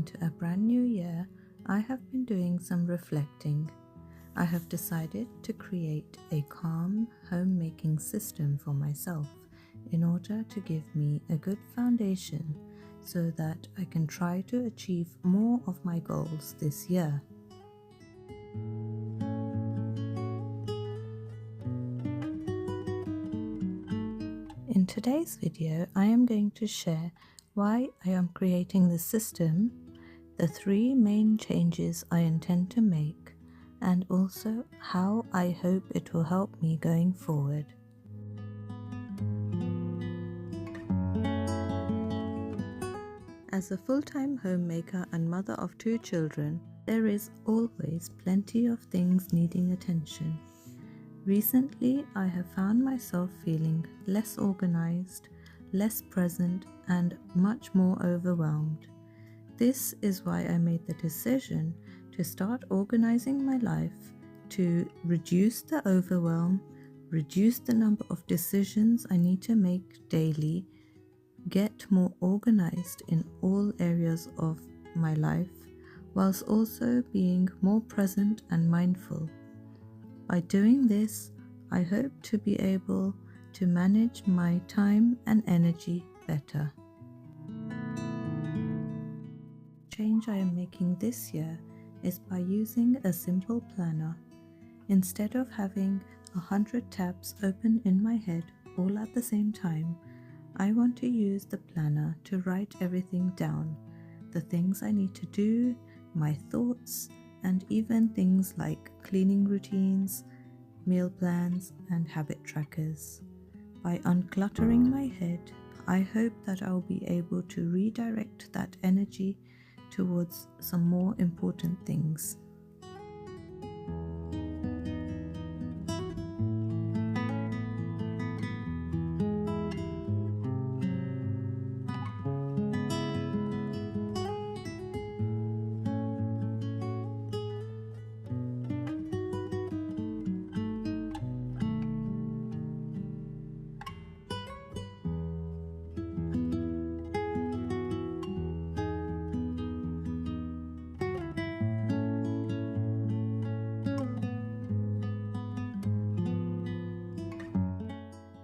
into a brand new year, I have been doing some reflecting. I have decided to create a calm homemaking system for myself in order to give me a good foundation so that I can try to achieve more of my goals this year. In today's video, I am going to share why I am creating the system, the 3 main changes I intend to make, and also how I hope it will help me going forward. As a full-time homemaker and mother of 2 children, there is always plenty of things needing attention. Recently, I have found myself feeling less organized, less present, and much more overwhelmed. This is why I made the decision to start organizing my life to reduce the overwhelm, reduce the number of decisions I need to make daily, get more organized in all areas of my life, whilst also being more present and mindful. By doing this, I hope to be able to manage my time and energy better. The change I am making this year is by using a simple planner. Instead of having 100 tabs open in my head all at the same time, I want to use the planner to write everything down, the things I need to do, my thoughts, and even things like cleaning routines, meal plans, and habit trackers. By uncluttering my head, I hope that I'll be able to redirect that energy towards some more important things.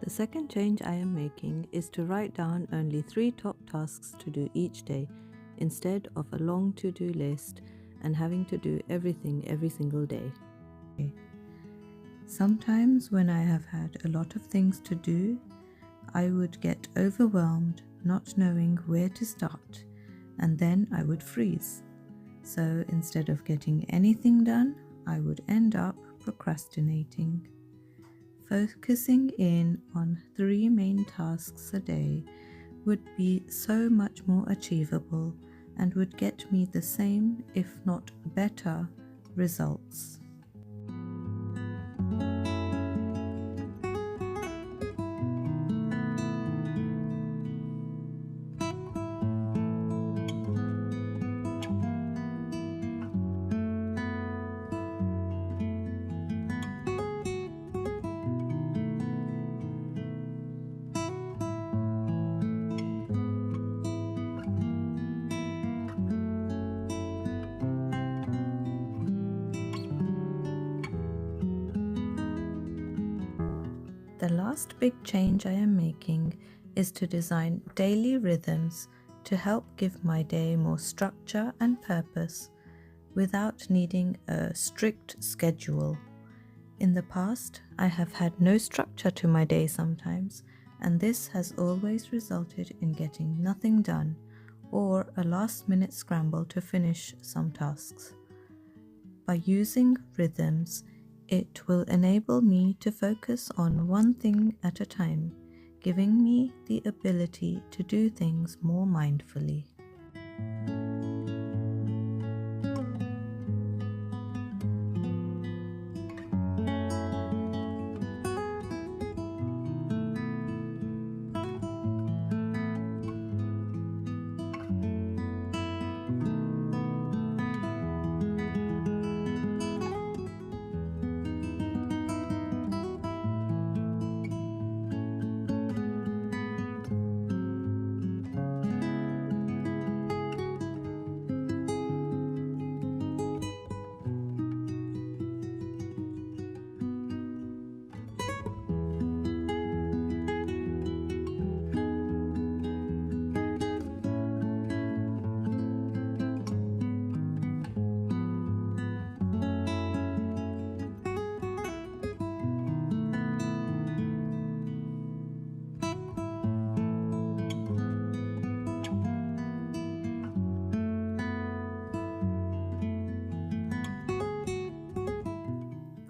The second change I am making is to write down only 3 top tasks to do each day instead of a long to-do list and having to do everything every single day. Sometimes when I have had a lot of things to do, I would get overwhelmed not knowing where to start, and then I would freeze. So instead of getting anything done, I would end up procrastinating. Focusing in on 3 main tasks a day would be so much more achievable and would get me the same, if not better, results. The last big change I am making is to design daily rhythms to help give my day more structure and purpose without needing a strict schedule. In the past, I have had no structure to my day sometimes, and this has always resulted in getting nothing done or a last-minute scramble to finish some tasks. By using rhythms, it will enable me to focus on one thing at a time, giving me the ability to do things more mindfully.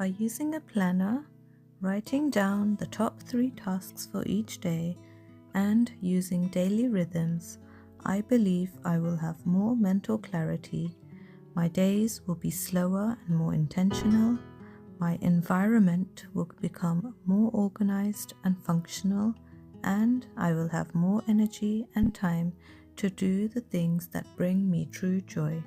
By using a planner, writing down the top 3 tasks for each day, and using daily rhythms, I believe I will have more mental clarity. My days will be slower and more intentional. My environment will become more organized and functional, and I will have more energy and time to do the things that bring me true joy.